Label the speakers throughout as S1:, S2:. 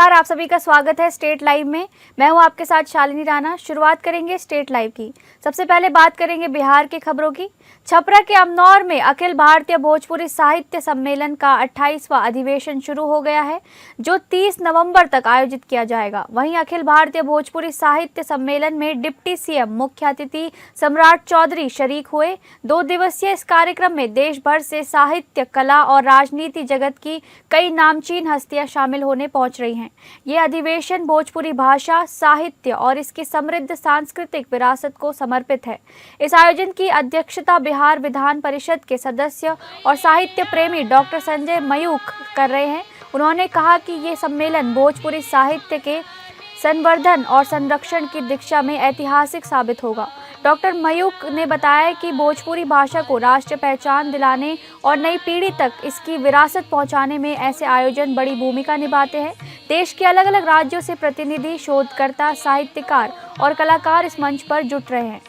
S1: नमस्कार, आप सभी का स्वागत है स्टेट लाइव में। मैं हूं आपके साथ शालिनी राणा। शुरुआत करेंगे स्टेट लाइव की। सबसे पहले बात करेंगे बिहार की खबरों की। छपरा के अमनौर में अखिल भारतीय भोजपुरी साहित्य सम्मेलन का 28वां अधिवेशन शुरू हो गया है, जो 30 नवंबर तक आयोजित किया जाएगा। वहीं अखिल भारतीय भोजपुरी साहित्य सम्मेलन में डिप्टी सीएम मुख्य अतिथि सम्राट चौधरी शरीक हुए। 2 दिवसीय इस कार्यक्रम में देश भर से साहित्य, कला और राजनीति जगत की कई नामचीन हस्तियां शामिल होने पहुंच रही हैं। ये अधिवेशन भोजपुरी भाषा, साहित्य और इसकी समृद्ध सांस्कृतिक विरासत को समर्पित है। इस आयोजन की अध्यक्षता बिहार विधान परिषद के सदस्य और साहित्य प्रेमी डॉक्टर संजय मयूख कर रहे हैं। उन्होंने कहा कि ये सम्मेलन भोजपुरी साहित्य के संवर्धन और संरक्षण की दिशा में ऐतिहासिक साबित होगा। डॉक्टर मयूख ने बताया कि भोजपुरी भाषा को राष्ट्रीय पहचान दिलाने और नई पीढ़ी तक इसकी विरासत पहुंचाने में ऐसे आयोजन बड़ी भूमिका निभाते हैं। देश के अलग अलग राज्यों से प्रतिनिधि, शोधकर्ता, साहित्यकार और कलाकार इस मंच पर जुट रहे हैं।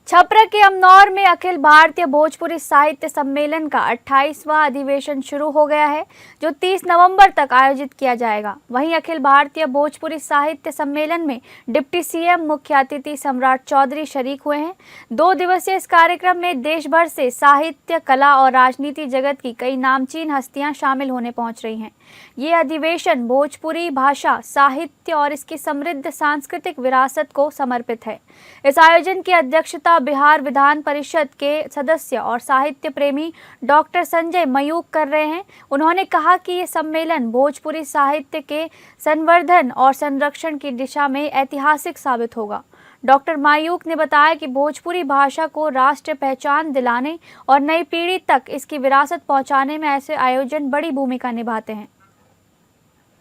S1: छपरा के अमनौर में अखिल भारतीय भोजपुरी साहित्य सम्मेलन का 28वां अधिवेशन शुरू हो गया है, जो 30 नवंबर तक आयोजित किया जाएगा। वहीं अखिल भारतीय भोजपुरी साहित्य सम्मेलन में डिप्टी सीएम मुख्य अतिथि सम्राट चौधरी शरीक हुए हैं। 2 दिवसीय इस कार्यक्रम में देश भर से साहित्य, कला और राजनीति जगत की कई नामचीन हस्तियां शामिल होने पहुंच रही हैं। ये अधिवेशन भोजपुरी भाषा, साहित्य और इसकी समृद्ध सांस्कृतिक विरासत को समर्पित है। इस आयोजन की अध्यक्षता बिहार विधान परिषद के सदस्य और साहित्य प्रेमी डॉक्टर संजय मयूख कर रहे हैं। उन्होंने कहा कि ये सम्मेलन भोजपुरी साहित्य के संवर्धन और संरक्षण की दिशा में ऐतिहासिक साबित होगा। डॉक्टर मायूख ने बताया कि भोजपुरी भाषा को राष्ट्रीय पहचान दिलाने और नई पीढ़ी तक इसकी विरासत पहुंचाने में ऐसे आयोजन बड़ी भूमिका निभाते हैं।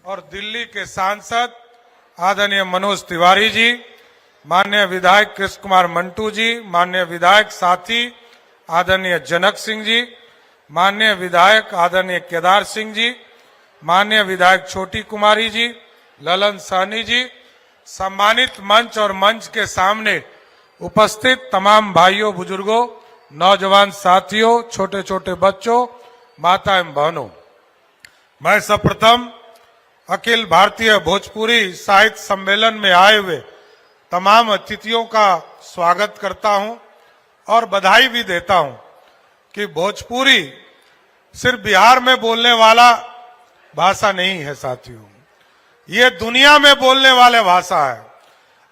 S2: और दिल्ली के सांसद आदरणीय मनोज तिवारी जी, माननीय विधायक कृष्ण कुमार मंटू जी, माननीय विधायक साथी आदरणीय जनक सिंह जी, माननीय विधायक आदरणीय केदार सिंह जी, माननीय विधायक छोटी कुमारी जी, ललन साहनी जी, सम्मानित मंच और मंच के सामने उपस्थित तमाम भाइयों, बुजुर्गों, नौजवान साथियों, छोटे छोटे बच्चों, माता एवं बहनों, मैं सर्वप्रथम अखिल भारतीय भोजपुरी साहित्य सम्मेलन में आए हुए तमाम अतिथियों का स्वागत करता हूं और बधाई भी देता हूं कि भोजपुरी सिर्फ बिहार में बोलने वाला भाषा नहीं है साथियों, ये दुनिया में बोलने वाले भाषा है।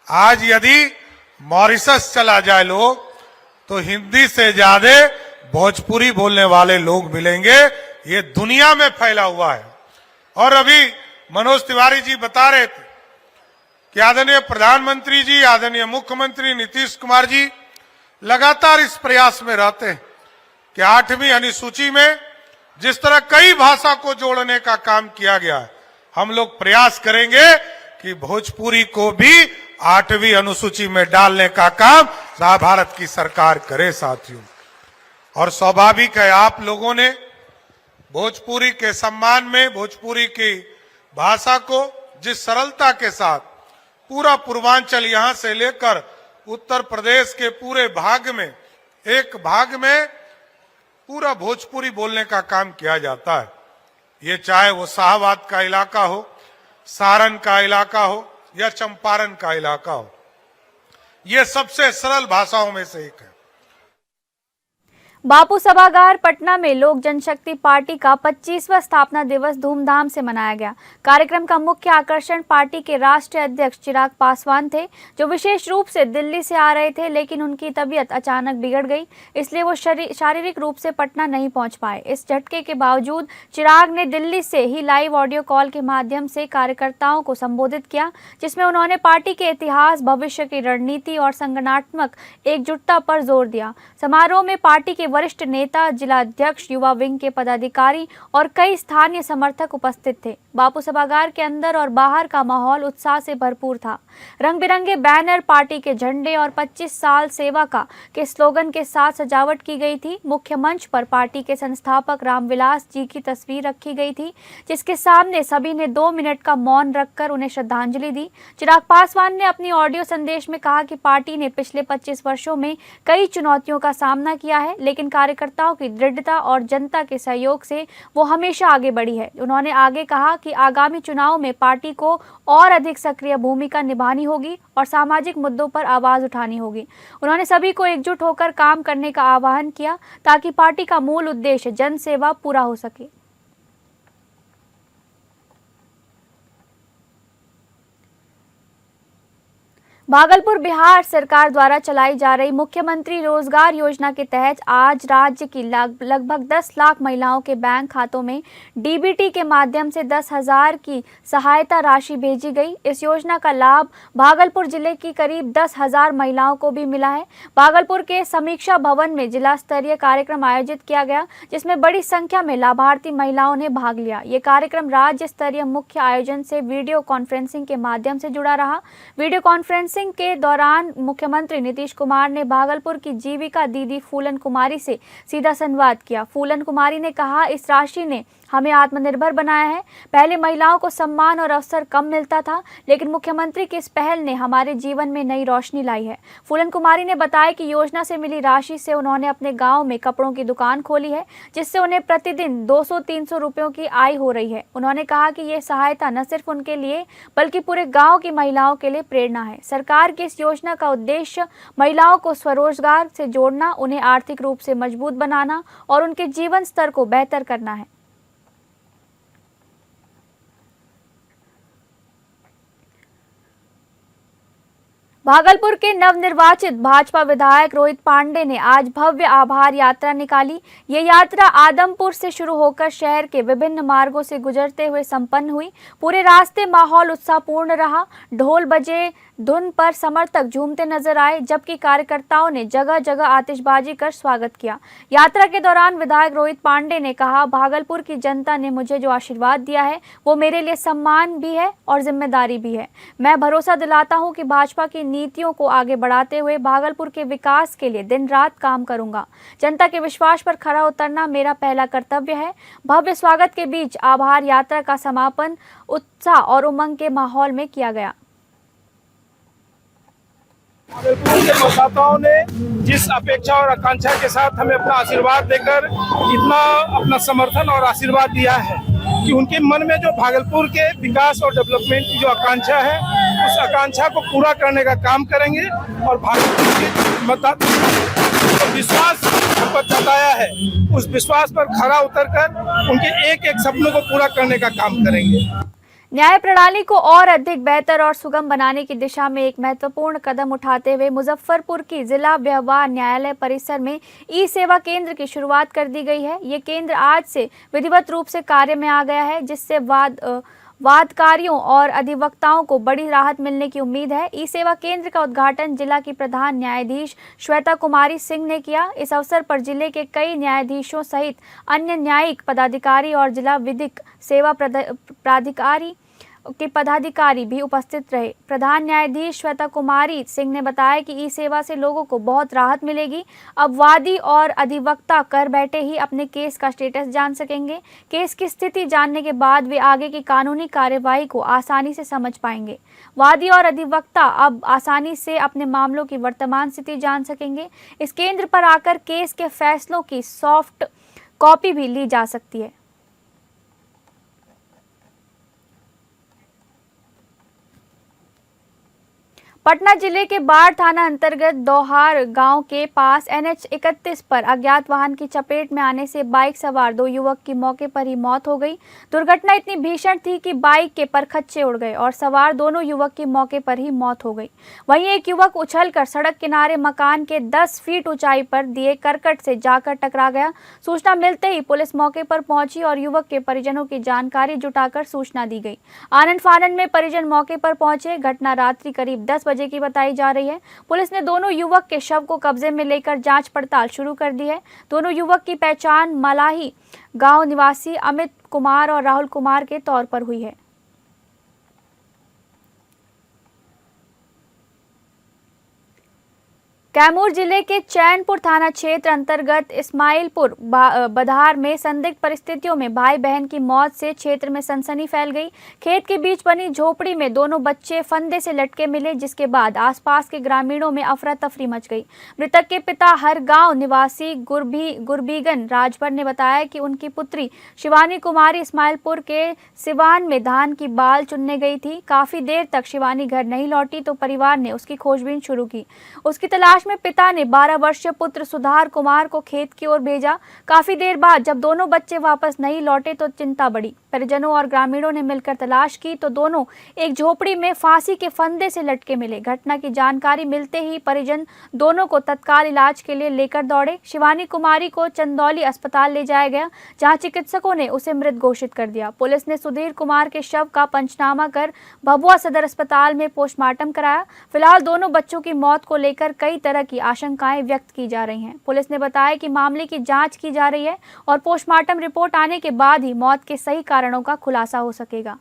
S2: आज यदि मॉरिशस चला जाए लोग तो हिंदी से ज्यादा भोजपुरी बोलने वाले लोग मिलेंगे। ये दुनिया में फैला हुआ है। और अभी मनोज तिवारी जी बता रहे थे कि आदरणीय प्रधानमंत्री जी, आदरणीय मुख्यमंत्री नीतीश कुमार जी लगातार इस प्रयास में रहते हैं कि 8वीं अनुसूची में जिस तरह कई भाषा को जोड़ने का काम किया गया है, हम लोग प्रयास करेंगे कि भोजपुरी को भी 8वीं अनुसूची में डालने का काम भारत की सरकार करे साथियों। और स्वाभाविक है, आप लोगों ने भोजपुरी के सम्मान में भोजपुरी की भाषा को जिस सरलता के साथ पूरा पूर्वांचल यहां से लेकर उत्तर प्रदेश के पूरे भाग में, एक भाग में पूरा भोजपुरी बोलने का काम किया जाता है। ये चाहे वो शाहबाद का इलाका हो, सारण का इलाका हो या चंपारण का इलाका हो, ये सबसे सरल भाषाओं में से एक है।
S1: बापू सभागार पटना में लोक जनशक्ति पार्टी का 25वां स्थापना दिवस धूमधाम से मनाया गया। कार्यक्रम का मुख्य आकर्षण पार्टी के राष्ट्रीय अध्यक्ष चिराग पासवान थे, जो विशेष रूप से दिल्ली से आ रहे थे, लेकिन उनकी तबीयत अचानक बिगड़ गई, इसलिए वो शारीरिक रूप से पटना नहीं पहुंच पाए। इस झटके के बावजूद चिराग ने दिल्ली से ही लाइव ऑडियो कॉल के माध्यम से कार्यकर्ताओं को संबोधित किया, जिसमें उन्होंने पार्टी के इतिहास, भविष्य की रणनीति और संगठनात्मक एकजुटता पर जोर दिया। समारोह में पार्टी के वरिष्ठ नेता, जिला अध्यक्ष, युवा विंग के पदाधिकारी और कई स्थानीय समर्थक उपस्थित थे। बापू सभागार के अंदर और बाहर का माहौल उत्साह से भरपूर था। रंग बिरंगे बैनर, पार्टी के झंडे और 25 साल सेवा का के स्लोगन के साथ सजावट की गई थी। मुख्य मंच पर पार्टी के संस्थापक रामविलास जी की तस्वीर रखी गई थी, जिसके सामने सभी ने 2 मिनट का मौन रखकर उन्हें श्रद्धांजलि दी। चिराग पासवान ने अपनी ऑडियो संदेश में कहा कि पार्टी ने पिछले 25 वर्षों में कई चुनौतियों का सामना किया है, लेकिन कार्यकर्ताओं की दृढ़ता और जनता के सहयोग से वो हमेशा आगे बढ़ी है। उन्होंने आगे कहा कि आगामी चुनाव में पार्टी को और अधिक सक्रिय भूमिका निभानी होगी और सामाजिक मुद्दों पर आवाज उठानी होगी। उन्होंने सभी को एकजुट होकर काम करने का आह्वान किया, ताकि पार्टी का मूल उद्देश्य जन सेवा पूरा हो सके। भागलपुर बिहार सरकार द्वारा चलाई जा रही मुख्यमंत्री रोजगार योजना के तहत आज राज्य की लगभग 10 लाख महिलाओं के बैंक खातों में डीबीटी के माध्यम से 10,000 की सहायता राशि भेजी गई। इस योजना का लाभ भागलपुर जिले की करीब 10,000 महिलाओं को भी मिला है। भागलपुर के समीक्षा भवन में जिला स्तरीय कार्यक्रम आयोजित किया गया, जिसमें बड़ी संख्या में लाभार्थी महिलाओं ने भाग लिया। ये कार्यक्रम राज्य स्तरीय मुख्य आयोजन से वीडियो कॉन्फ्रेंसिंग के माध्यम से जुड़ा रहा। वीडियो कॉन्फ्रेंसिंग के दौरान मुख्यमंत्री नीतीश कुमार ने भागलपुर की जीविका दीदी फूलन कुमारी से सीधा संवाद किया। फूलन कुमारी ने कहा, इस राशि ने हमें आत्मनिर्भर बनाया है। पहले महिलाओं को सम्मान और अवसर कम मिलता था, लेकिन मुख्यमंत्री की इस पहल ने हमारे जीवन में नई रोशनी लाई है। फूलन कुमारी ने बताया कि योजना से मिली राशि से उन्होंने अपने गांव में कपड़ों की दुकान खोली है, जिससे उन्हें प्रतिदिन 200-300 रुपयों की आय हो रही है। उन्होंने कहा कि ये सहायता न सिर्फ उनके लिए बल्कि पूरे गाँव की महिलाओं के लिए प्रेरणा है। सरकार की इस योजना का उद्देश्य महिलाओं को स्वरोजगार से जोड़ना, उन्हें आर्थिक रूप से मजबूत बनाना और उनके जीवन स्तर को बेहतर करना है। भागलपुर के नवनिर्वाचित भाजपा विधायक रोहित पांडे ने आज भव्य आभार यात्रा निकाली। ये यात्रा आदमपुर से शुरू होकर शहर के विभिन्न मार्गों से गुजरते हुए संपन्न हुई। पूरे रास्ते माहौल उत्साहपूर्ण रहा। ढोल बजे, धुन पर समर्थक झूमते नजर आए, जबकि कार्यकर्ताओं ने जगह जगह आतिशबाजी कर स्वागत किया। यात्रा के दौरान विधायक रोहित पांडे ने कहा, भागलपुर की जनता ने मुझे जो आशीर्वाद दिया है वो मेरे लिए सम्मान भी है और जिम्मेदारी भी है। मैं भरोसा दिलाता हूं कि भाजपा की नीतियों को आगे बढ़ाते हुए भागलपुर के विकास के लिए दिन रात काम करूंगा। जनता के विश्वास पर खरा उतरना मेरा पहला कर्तव्य है। भव्य स्वागत के बीच आभार यात्रा का समापन उत्साह और उमंग के माहौल में किया गया।
S3: भागलपुर के मतदाताओं ने जिस अपेक्षा और आकांक्षा के साथ हमें अपना आशीर्वाद देकर इतना अपना समर्थन और आशीर्वाद दिया है कि उनके मन में जो भागलपुर के विकास और डेवलपमेंट की जो आकांक्षा है, उस आकांक्षा को पूरा करने का काम करेंगे और भागलपुर के मतदाताओं को विश्वास हम पर जताया है, उस विश्वास पर खरा उतरकर उनके एक एक सपनों को पूरा करने का काम करेंगे।
S1: न्याय प्रणाली को और अधिक बेहतर और सुगम बनाने की दिशा में एक महत्वपूर्ण कदम उठाते हुए मुजफ्फरपुर की जिला व्यवहार न्यायालय परिसर में ई सेवा केंद्र की शुरुआत कर दी गई है। ये केंद्र आज से विधिवत रूप से कार्य में आ गया है, जिससे वादकारियों और अधिवक्ताओं को बड़ी राहत मिलने की उम्मीद है। ई सेवा केंद्र का उद्घाटन जिला की प्रधान न्यायाधीश श्वेता कुमारी सिंह ने किया। इस अवसर पर जिले के कई न्यायाधीशों सहित अन्य न्यायिक पदाधिकारी और जिला विधिक सेवा प्राधिकारी के पदाधिकारी भी उपस्थित रहे। प्रधान न्यायाधीश श्वेता कुमारी सिंह ने बताया कि ई सेवा से लोगों को बहुत राहत मिलेगी। अब वादी और अधिवक्ता कर बैठे ही अपने केस का स्टेटस जान सकेंगे। केस की स्थिति जानने के बाद वे आगे की कानूनी कार्यवाही को आसानी से समझ पाएंगे। वादी और अधिवक्ता अब आसानी से अपने मामलों की वर्तमान स्थिति जान सकेंगे। इस केंद्र पर आकर केस के फैसलों की सॉफ्ट कॉपी भी ली जा सकती है। पटना जिले के बाढ़ थाना अंतर्गत दोहार गांव के पास NH 31 पर अज्ञात वाहन की चपेट में आने से बाइक सवार 2 युवक की मौके पर ही मौत हो गई। दुर्घटना इतनी भीषण थी कि बाइक के परखच्चे उड़ गए और सवार दोनों युवक की मौके पर ही मौत हो गई। वहीं एक युवक उछलकर सड़क किनारे मकान के 10 फीट ऊंचाई पर दिए करकट से जाकर टकरा गया। सूचना मिलते ही पुलिस मौके पर पहुंची और युवक के परिजनों की जानकारी जुटाकर सूचना दी गई। आनन फानन में परिजन मौके पर पहुंचे। घटना रात्रि करीब 10 बजे की बताई जा रही है। पुलिस ने दोनों युवक के शव को कब्जे में लेकर जांच पड़ताल शुरू कर दी है। दोनों युवक की पहचान मलाही गांव निवासी अमित कुमार और राहुल कुमार के तौर पर हुई है। कैमूर जिले के चैनपुर थाना क्षेत्र अंतर्गत इस्माइलपुर बधार में संदिग्ध परिस्थितियों में भाई बहन की मौत से क्षेत्र में सनसनी फैल गई। खेत के बीच बनी झोपड़ी में दोनों बच्चे फंदे से लटके मिले, जिसके बाद आसपास के ग्रामीणों में अफरा तफरी मच गई। मृतक के पिता हर गांव निवासी गुरबीगन राजभर ने बताया कि उनकी पुत्री शिवानी कुमारी इस्माइलपुर के सिवान में धान की बाल चुनने गई थी। काफी देर तक शिवानी घर नहीं लौटी तो परिवार ने उसकी खोजबीन शुरू की। उसकी तलाश में पिता ने 12 वर्षीय पुत्र सुधार कुमार को खेत की ओर भेजा। काफी देर बाद जब दोनों बच्चे वापस नहीं लौटे तो चिंता बढ़ी। परिजनों और ग्रामीणों ने मिलकर तलाश की तो दोनों एक झोपड़ी में फांसी के फंदे से लटके मिले। घटना की जानकारी मिलते ही परिजन दोनों को तत्काल इलाज के लिए लेकर दौड़े। शिवानी कुमारी को चंदौली अस्पताल ले जाया गया, जहां चिकित्सकों ने उसे मृत घोषित कर दिया। पुलिस ने सुधीर कुमार के शव का पंचनामा कर भभुआ सदर अस्पताल में पोस्टमार्टम कराया। फिलहाल दोनों बच्चों की मौत को लेकर कई तरह की आशंकाएं व्यक्त की जा रही हैं। पुलिस ने बताया कि मामले की जांच की जा रही है और पोस्टमार्टम रिपोर्ट आने के बाद ही मौत के सही कारणों का खुलासा हो सकेगा।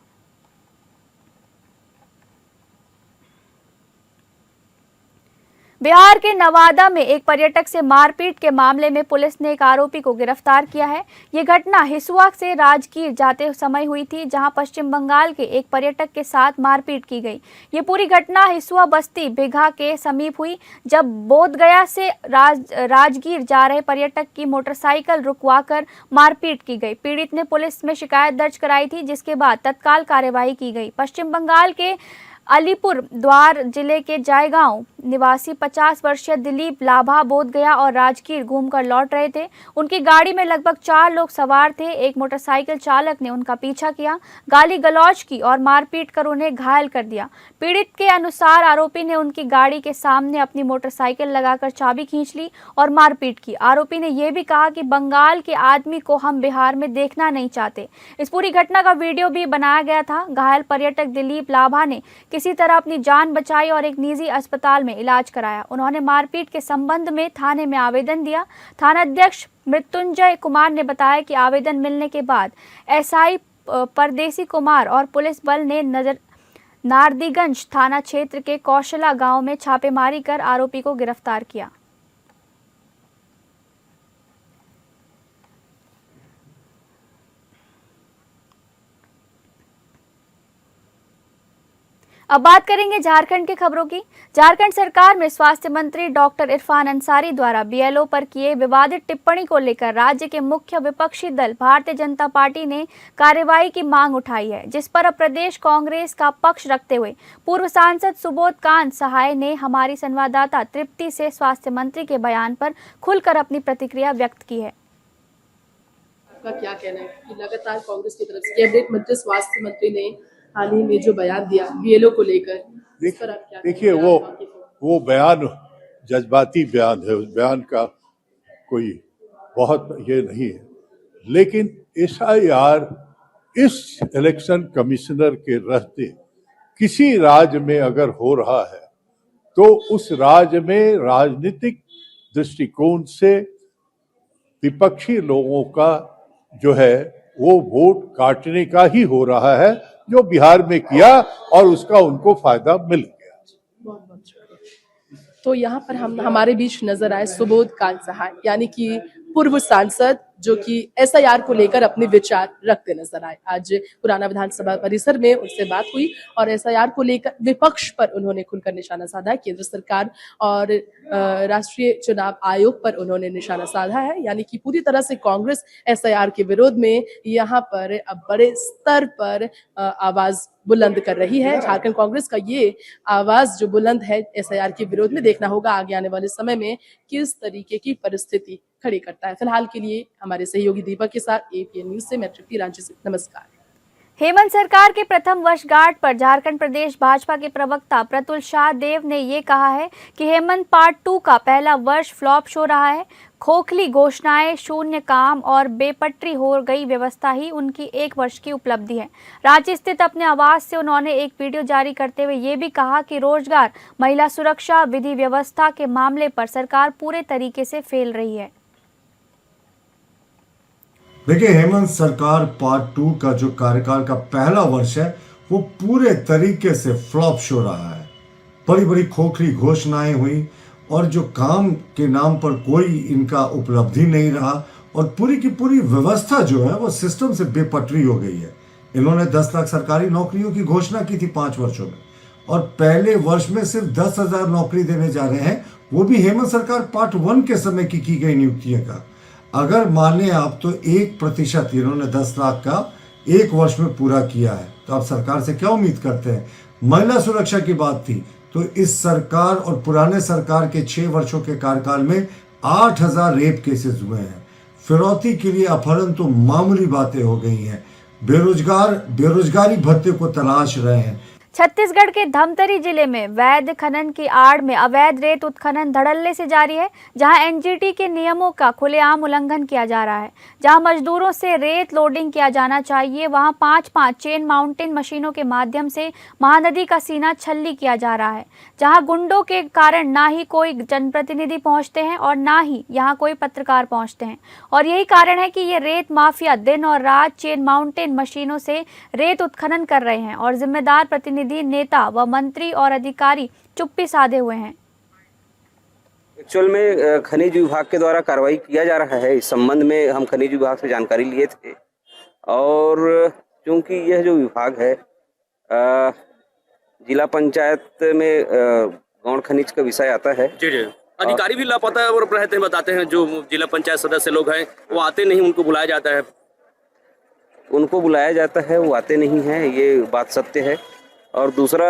S1: बिहार के नवादा में एक पर्यटक से मारपीट के मामले में पुलिस ने एक आरोपी को गिरफ्तार किया है। ये घटना हिसुआ से राजगीर जाते समय हुई थी, जहां पश्चिम बंगाल के एक पर्यटक के साथ मारपीट की गई। ये पूरी घटना हिसुआ बस्ती बिघा के समीप हुई, जब बोधगया से राजगीर जा रहे पर्यटक की मोटरसाइकिल रुकवाकर मारपीट की गई। पीड़ित ने पुलिस में शिकायत दर्ज कराई थी, जिसके बाद तत्काल कार्यवाही की गई। पश्चिम बंगाल के अलीपुर द्वार जिले के जायगांव निवासी 50 वर्षीय दिलीप लाभा बोधगया और राजगीर घूमकर लौट रहे थे। उनकी गाड़ी में लगभग 4 लोग सवार थे। एक मोटरसाइकिल चालक ने उनका पीछा किया, गाली गलौज की और मारपीट कर उन्हें घायल कर दिया। पीड़ित के अनुसार आरोपी ने उनकी गाड़ी के सामने अपनी मोटरसाइकिल लगाकर चाबी खींच ली और मारपीट की। आरोपी ने यह भी कहा कि बंगाल के आदमी को हम बिहार में देखना नहीं चाहते। इस पूरी घटना का वीडियो भी बनाया गया था। घायल पर्यटक दिलीप लाभा ने किसी तरह अपनी जान बचाई और एक निजी अस्पताल में इलाज कराया। उन्होंने मारपीट के संबंध में थाने में आवेदन दिया। थानाध्यक्ष मृत्युंजय कुमार ने बताया कि आवेदन मिलने के बाद एसआई परदेसी कुमार और पुलिस बल ने नारदीगंज थाना क्षेत्र के कौशला गांव में छापेमारी कर आरोपी को गिरफ्तार किया। अब बात करेंगे झारखंड की खबरों की। झारखंड सरकार में स्वास्थ्य मंत्री डॉक्टर इरफान अंसारी द्वारा बीएलओ पर किए विवादित टिप्पणी को लेकर राज्य के मुख्य विपक्षी दल भारतीय जनता पार्टी ने कार्रवाई की मांग उठाई है, जिस पर अब प्रदेश कांग्रेस का पक्ष रखते हुए पूर्व सांसद सुबोध कांत सहाय ने हमारी संवाददाता तृप्ति से स्वास्थ्य मंत्री के बयान पर खुलकर अपनी प्रतिक्रिया व्यक्त की है।
S4: आपका क्या कहना है कि लगातार कांग्रेस की तरफ से कैबिनेट मंत्री स्वास्थ्य मंत्री ने हाल ही में जो बयान दिया बीएलओ को लेकर,
S5: देखिए वो बयान जज्बाती बयान है, उस बयान का कोई बहुत ये नहीं है, लेकिन एसआईआर इस इलेक्शन कमिश्नर के रहते किसी राज्य में अगर हो रहा है तो उस राज्य में राजनीतिक दृष्टिकोण से विपक्षी लोगों का जो है वो वोट काटने का ही हो रहा है जो बिहार में किया और उसका उनको फायदा मिल गया।
S4: बहुत बहुत शुक्रिया। तो यहाँ पर हमारे बीच नजर आए सुबोध कांत सहाय, यानी कि पूर्व सांसद, जो कि एसआईआर को लेकर अपने विचार रखते नजर आए। आज पुराना विधानसभा परिसर में उनसे बात हुई और एसआईआर को लेकर विपक्ष पर उन्होंने खुलकर निशाना साधा। केंद्र सरकार और राष्ट्रीय चुनाव आयोग पर उन्होंने निशाना साधा है, यानी कि पूरी तरह से कांग्रेस एसआईआर के विरोध में यहाँ पर अब बड़े स्तर पर आवाज बुलंद कर रही है। झारखंड कांग्रेस का ये आवाज जो बुलंद है एसआईआर के विरोध में, देखना होगा आगे आने वाले समय में किस तरीके की परिस्थिति खड़ी करता है। फिलहाल के लिए हमारे सहयोगी दीपक के साथ एपीएन न्यूज से मैं तृप्ति रांची से, नमस्कार।
S1: हेमंत सरकार के प्रथम वर्षगांठ पर झारखंड प्रदेश भाजपा के प्रवक्ता प्रतुल शाह देव ने ये कहा है कि हेमंत पार्ट 2 का पहला वर्ष फ्लॉप शो रहा है। खोखली घोषणाएं, शून्य काम और बेपटरी हो गई व्यवस्था ही उनकी 1 वर्ष की उपलब्धि है। रांची स्थित अपने आवास से उन्होंने एक वीडियो जारी करते हुए ये भी कहा कि रोजगार, महिला सुरक्षा, विधि व्यवस्था के मामले पर सरकार पूरे तरीके से फेल रही है।
S6: देखिए, हेमंत सरकार पार्ट 2 का जो कार्यकाल का पहला वर्ष है वो पूरे तरीके से फ्लॉप शो रहा है। बड़ी बड़ी खोखली घोषणाएं हुई और जो काम के नाम पर कोई इनका उपलब्धि नहीं रहा और पूरी की पूरी व्यवस्था जो है वो सिस्टम से बेपटरी हो गई है। इन्होंने 10 लाख सरकारी नौकरियों की घोषणा की थी 5 वर्षों में और पहले वर्ष में सिर्फ 10,000 नौकरी देने जा रहे हैं, वो भी हेमंत सरकार पार्ट 1 के समय की गई नियुक्तियों का। अगर माने आप तो 1% इन्होंने 10 लाख का 1 वर्ष में पूरा किया है, तो आप सरकार से क्या उम्मीद करते हैं। महिला सुरक्षा की बात थी तो इस सरकार और पुराने सरकार के 6 वर्षों के कार्यकाल में 8,000 रेप केसेस हुए हैं। फिरौती के लिए अपहरण तो मामूली बातें हो गई हैं। बेरोजगारी भत्ते को तलाश रहे हैं।
S1: छत्तीसगढ़ के धमतरी जिले में वैध खनन की आड़ में अवैध रेत उत्खनन धड़ल्ले से जारी है, जहां एनजीटी के नियमों का खुलेआम उल्लंघन किया जा रहा है। जहां मजदूरों से रेत लोडिंग किया जाना चाहिए, वहां 5-5 चेन माउंटेन मशीनों के माध्यम से महानदी का सीना छल्ली किया जा रहा है। जहां गुंडों के कारण ना ही कोई जनप्रतिनिधि पहुंचते हैं और ना ही यहां कोई पत्रकार पहुंचते हैं, और यही कारण है कि ये रेत माफिया दिन और रात चेन माउंटेन मशीनों से रेत उत्खनन कर रहे हैं और जिम्मेदार प्रतिनिधि, नेता व मंत्री और अधिकारी चुप्पी साधे हुए हैं।
S7: एक्चुअल में खनिज विभाग के द्वारा कार्रवाई किया जा रहा है। इस संबंध में हम खनिज विभाग से जानकारी लिए थे और क्योंकि यह जो विभाग है जिला पंचायत में गौण खनिज का विषय आता है।
S8: जी जी, अधिकारी भी लापता और रहते हैं, बताते हैं जो जिला पंचायत सदस्य लोग हैं वो आते नहीं, उनको बुलाया जाता है।
S7: उनको बुलाया जाता है, वो आते नहीं हैं, ये बात सत्य है। और दूसरा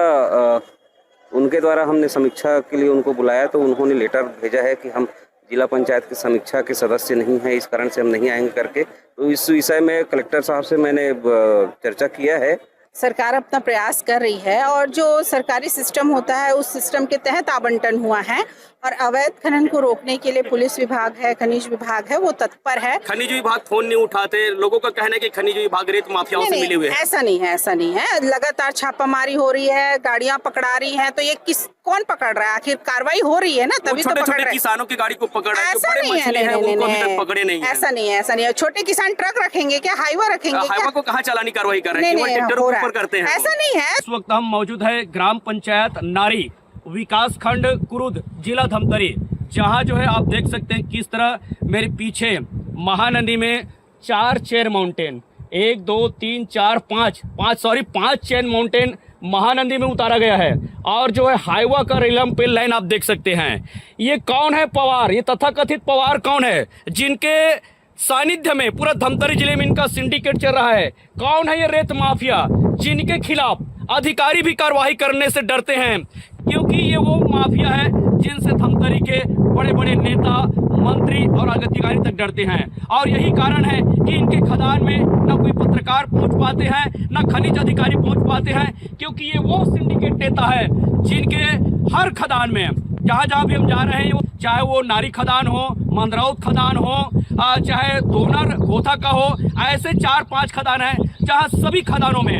S7: उनके द्वारा हमने समीक्षा के लिए उनको बुलाया तो उन्होंने लेटर भेजा है कि हम जिला पंचायत की समीक्षा के सदस्य नहीं हैं, इस कारण से हम नहीं आएंगे करके। तो इस विषय में कलेक्टर साहब से मैंने चर्चा किया है।
S9: सरकार अपना प्रयास कर रही है और जो सरकारी सिस्टम होता है उस सिस्टम के तहत आवंटन हुआ है और अवैध खनन को रोकने के लिए पुलिस विभाग है, खनिज विभाग है, वो तत्पर है।
S8: खनिज विभाग फोन नहीं उठाते, लोगों का कहना है कि खनिज विभाग रेत माफियाओं से मिले हुए हैं।
S9: ऐसा नहीं है, ऐसा नहीं है। लगातार छापामारी हो रही है, गाड़ियां पकड़ा रही हैं, तो ये कौन पकड़ रहा है? आखिर कार्रवाई हो रही है ना, तभी तो पकड़ रहे हैं।
S8: किसानों की गाड़ी को पकड़ रहे हैं,
S9: ऐसा नहीं है,
S8: पकड़े नहीं है।
S9: ऐसा नहीं है, ऐसा नहीं है। छोटे किसान ट्रक रखेंगे क्या? हाईवा रखेंगे?
S8: हाईवा को कहाँ चालानी कार्रवाई कर रहे हैं? करते हैं।
S9: ऐसा नहीं है।
S8: इस वक्त हम मौजूद है ग्राम पंचायत नारी, विकास खंड कुरुद, जिला धमतरी, जहां जो है आप देख सकते हैं किस तरह मेरे पीछे महानदी में 4 chain mountain, 1 2 3 4 5 chain mountain Mahanadi में उतारा गया है। और जो है हाईवा का रेलम लाइन आप देख सकते हैं। ये कौन है पवार? ये तथाकथित पवार कौन है जिनके सानिध्य में पूरा धमतरी जिले में इनका सिंडिकेट चल रहा है? कौन है ये रेत माफिया जिनके खिलाफ अधिकारी भी कार्रवाई करने से डरते हैं, क्योंकि ये वो माफिया है जिनसे धमतरी के बड़े बड़े नेता, मंत्री और अधिकारी तक डरते हैं। और यही कारण है कि इनके खदान में न कोई पत्रकार पहुंच पाते हैं, न खनिज अधिकारी पहुंच पाते हैं, क्योंकि ये वो सिंडिकेट नेता है जिनके हर खदान में जहां जहां भी हम जा रहे हैं, चाहे वो नारी खदान हो, मंदरौत खदान हो, चाहे दोनर गोथा का हो, ऐसे 4-5 खदान है जहां सभी खदानों में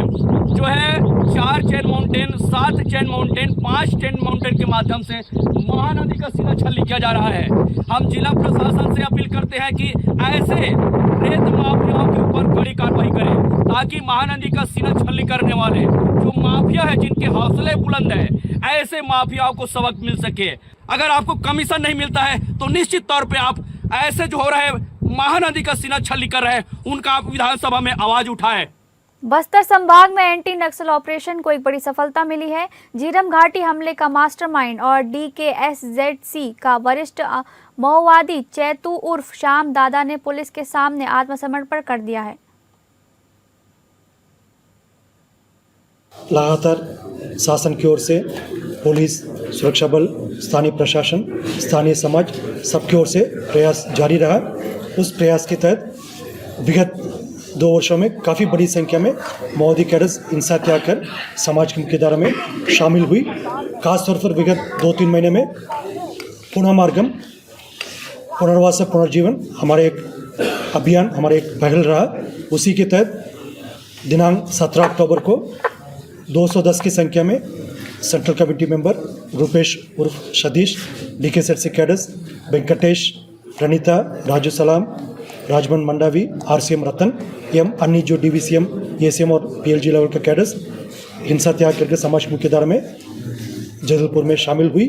S8: जो है 4 chain mountain, 7 chain mountain, 5 chain mountain के माध्यम से महानदी का सीना छल्ली किया जा रहा है। हम जिला प्रशासन से अपील करते हैं कि ऐसे रेत माफियाओं के ऊपर कड़ी कार्रवाई करे, ताकि महानदी का सीना छलनी करने वाले जो माफिया है, जिनके हौसले बुलंद है, ऐसे माफियाओं को सबक मिल सके। अगर आपको कमीशन नहीं मिलता है तो निश्चित तौर पे आप ऐसे जो हो रहे हैं, महानदी का सीना छलनी कर रहे हैं, उनका आप विधानसभा में आवाज उठाएं।
S1: बस्तर संभाग में एंटी नक्सल ऑपरेशन को एक बड़ी सफलता मिली है। झीरम घाटी हमले का मास्टरमाइंड और DKSZC का वरिष्ठ माओवादी चैतू उर्फ श्याम दादा ने पुलिस के सामने आत्मसमर्पण कर दिया है।
S10: लगातार शासन की ओर से पुलिस, सुरक्षा बल, स्थानीय प्रशासन, स्थानीय समाज सबकी ओर से प्रयास जारी रहा। उस प्रयास के तहत विगत 2 वर्षों में काफ़ी बड़ी संख्या में माओवादी कैडर्स इंसा त्याग कर समाज की मुख्यधारा में शामिल हुई। खासतौर पर विगत 2-3 महीने में पुनः मार्गम, पुनर्वास, पुनर्जीवन हमारे एक अभियान, हमारे एक पहल रहा। उसी के तहत दिनांक 17 अक्टूबर को 210 की संख्या में सेंट्रल कमेटी मेंबर रूपेश उर्फ सतीश, DKSZC कैडर्स वेंकटेश, प्रणीता, राजू सलाम, राजमन मंडावी, RCM रतन एवं अन्य जो DVCM, ACM और PLG लेवल के कैडर्स हिंसा त्याग करके समाज मुख्यधारा में जबलपुर में शामिल हुई।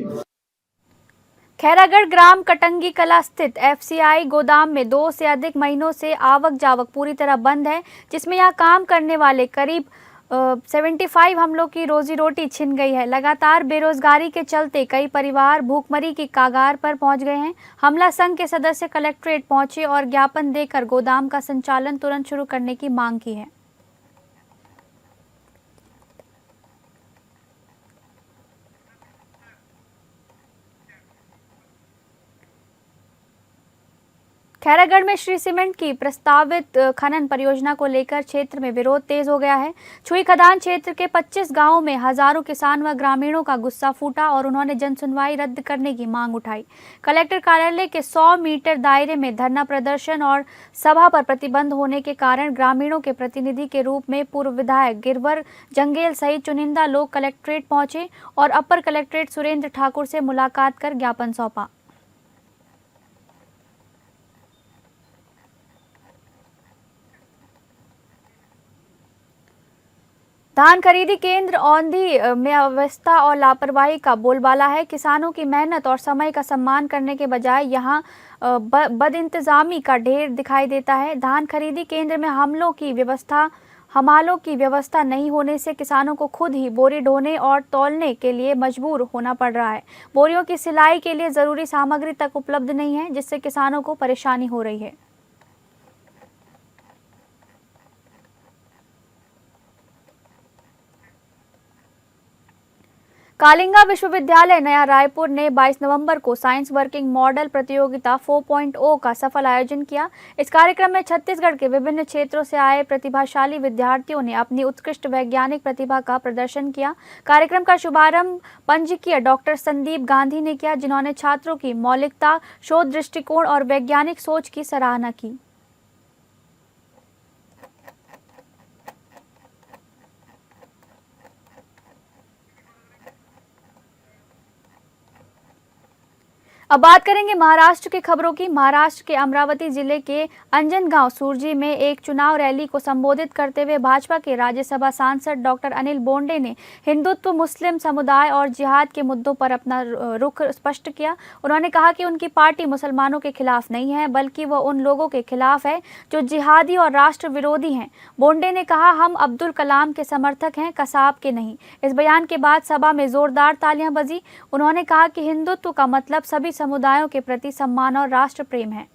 S1: खैरागढ़ ग्राम कटंगी कला स्थित FCI गोदाम में 2 से अधिक महीनों से आवक जावक पूरी तरह बंद है, जिसमें यहां काम करने वाले करीब 75 हमलों की रोजी रोटी छिन गई है। लगातार बेरोजगारी के चलते कई परिवार भूखमरी की कागार पर पहुंच गए हैं। हमला संघ के सदस्य कलेक्ट्रेट पहुंचे और ज्ञापन देकर गोदाम का संचालन तुरंत शुरू करने की मांग की है। खैरागढ़ में श्री सीमेंट की प्रस्तावित खनन परियोजना को लेकर क्षेत्र में विरोध तेज हो गया है। छुई खदान क्षेत्र के 25 गांवों में हजारों किसान व ग्रामीणों का गुस्सा फूटा और उन्होंने जनसुनवाई रद्द करने की मांग उठाई। कलेक्टर कार्यालय के 100 मीटर दायरे में धरना प्रदर्शन और सभा पर प्रतिबंध होने के कारण ग्रामीणों के प्रतिनिधि के रूप में पूर्व विधायक गिरवर जंगेल सहित चुनिंदा लोग कलेक्ट्रेट पहुंचे और अपर कलेक्ट्रेट सुरेंद्र ठाकुर से मुलाकात कर ज्ञापन सौंपा। धान खरीदी केंद्र औंधी में अव्यवस्था और लापरवाही का बोलबाला है। किसानों की मेहनत और समय का सम्मान करने के बजाय यहां बदइंतजामी का ढेर दिखाई देता है। धान खरीदी केंद्र में हमालों की व्यवस्था नहीं होने से किसानों को खुद ही बोरी ढोने और तौलने के लिए मजबूर होना पड़ रहा है। बोरियों की सिलाई के लिए जरूरी सामग्री तक उपलब्ध नहीं है, जिससे किसानों को परेशानी हो रही है। कालिंगा विश्वविद्यालय नया रायपुर ने 22 नवंबर को साइंस वर्किंग मॉडल प्रतियोगिता 4.0 का सफल आयोजन किया। इस कार्यक्रम में छत्तीसगढ़ के विभिन्न क्षेत्रों से आए प्रतिभाशाली विद्यार्थियों ने अपनी उत्कृष्ट वैज्ञानिक प्रतिभा का प्रदर्शन किया। कार्यक्रम का शुभारंभ पंजीकीय डॉक्टर संदीप गांधी ने किया, जिन्होंने छात्रों की मौलिकता, शोध दृष्टिकोण और वैज्ञानिक सोच की सराहना की। अब बात करेंगे महाराष्ट्र की खबरों की। महाराष्ट्र के अमरावती जिले के अंजनगांव सुरजी में एक चुनाव रैली को संबोधित करते हुए भाजपा के राज्यसभा सांसद डॉक्टर अनिल बोंडे ने हिंदुत्व, मुस्लिम समुदाय और जिहाद के मुद्दों पर अपना रुख स्पष्ट किया। उन्होंने कहा कि उनकी पार्टी मुसलमानों के खिलाफ नहीं है, बल्कि वह उन लोगों के खिलाफ है जो जिहादी और राष्ट्र विरोधी हैं। बोंडे ने कहा, हम अब्दुल कलाम के समर्थक हैं, कसाब के नहीं। इस बयान के बाद सभा में जोरदार तालियां बजी। उन्होंने कहा कि हिंदुत्व का मतलब सभी समुदायों के प्रति सम्मान और राष्ट्र प्रेम है।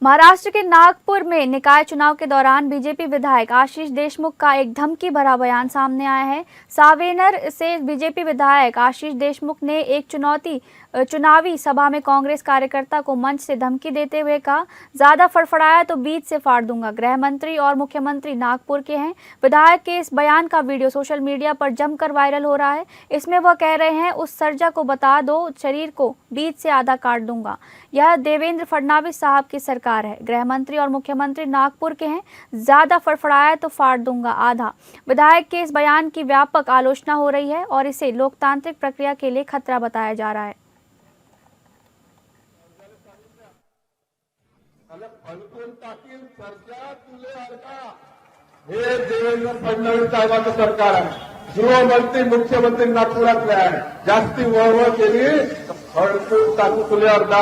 S1: महाराष्ट्र के नागपुर में निकाय चुनाव के दौरान बीजेपी विधायक आशीष देशमुख का एक धमकी भरा बयान सामने आया है। सावेनर से बीजेपी विधायक आशीष देशमुख ने एक चुनावी सभा में कांग्रेस कार्यकर्ता को मंच से धमकी देते हुए कहा, ज्यादा फड़फड़ाया तो बीच से फाड़ दूंगा। गृह मंत्री और मुख्यमंत्री नागपुर के हैं। विधायक के इस बयान का वीडियो सोशल मीडिया पर जमकर वायरल हो रहा है। इसमें वह कह रहे हैं, उस सर्जा को बता दो, शरीर को बीच से आधा काट दूंगा। यह देवेंद्र फडणवीस साहब की सरकार है। गृह मंत्री और मुख्यमंत्री नागपुर के हैं। ज्यादा फड़फड़ाया तो फाड़ दूंगा आधा। विधायक के इस बयान की व्यापक आलोचना हो रही है और इसे लोकतांत्रिक प्रक्रिया के लिए खतरा बताया जा रहा है।
S11: फलटून टाकील चर्चा तुले अर्धा हे देवेंद्र फडणवीस साहेबांचं सरकार आहे. गृहमंत्री मुख्यमंत्री नागपुरातले आहे. जास्ती वळवळ केली तर फलटून टाकू तुले अर्धा.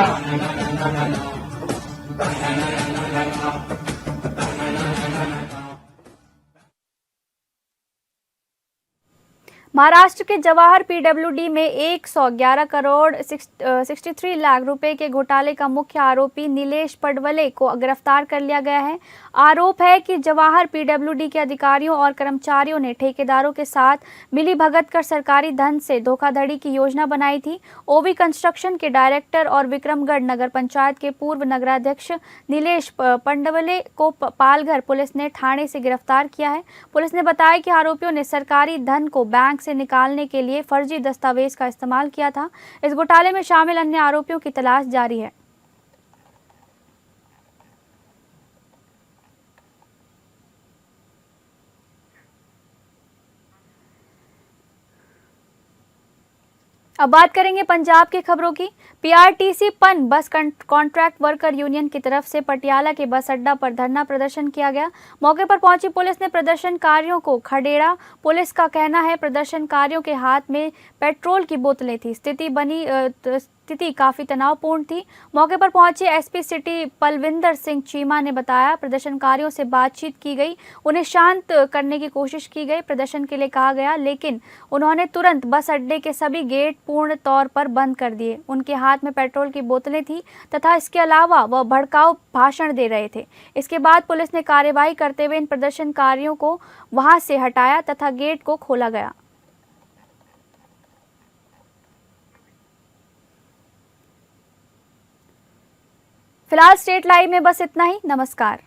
S1: महाराष्ट्र के जवाहर पीडब्ल्यूडी में 111 करोड़ 63 लाख रुपए के घोटाले का मुख्य आरोपी नीलेश पडवले को गिरफ्तार कर लिया गया है। आरोप है कि जवाहर पीडब्ल्यूडी के अधिकारियों और कर्मचारियों ने ठेकेदारों के साथ मिली भगत कर सरकारी धन से धोखाधड़ी की योजना बनाई थी। ओवी कंस्ट्रक्शन के डायरेक्टर और विक्रमगढ़ नगर पंचायत के पूर्व नगराध्यक्ष नीलेश पडवले को पालघर पुलिस ने थाने से गिरफ्तार किया है। पुलिस ने बताया कि आरोपियों ने सरकारी धन को बैंक से निकालने के लिए फर्जी दस्तावेज का इस्तेमाल किया था। इस घोटाले में शामिल अन्य आरोपियों की तलाश जारी है। अब बात करेंगे पंजाब की खबरों की। पीआरटीसी पन बस कॉन्ट्रैक्ट वर्कर यूनियन की तरफ से पटियाला के बस अड्डा पर धरना प्रदर्शन किया गया। मौके पर पहुंची पुलिस ने प्रदर्शनकारियों को खदेड़ा। पुलिस का कहना है प्रदर्शनकारियों के हाथ में पेट्रोल की बोतलें थी। स्थिति काफी तनावपूर्ण थी। मौके पर पहुंचे एसपी सिटी पलविंदर सिंह चीमा ने बताया प्रदर्शनकारियों से बातचीत की गई, उन्हें शांत करने की कोशिश की गई, प्रदर्शन के लिए कहा गया, लेकिन उन्होंने तुरंत बस अड्डे के सभी गेट पूर्ण तौर पर बंद कर दिए। उनके हाथ में पेट्रोल की बोतलें थी तथा इसके अलावा वह भड़काऊ भाषण दे रहे थे। इसके बाद पुलिस ने कार्रवाई करते हुए इन प्रदर्शनकारियों को वहां से हटाया तथा गेट को खोला गया। फिलहाल स्टेट लाइव में बस इतना ही। नमस्कार।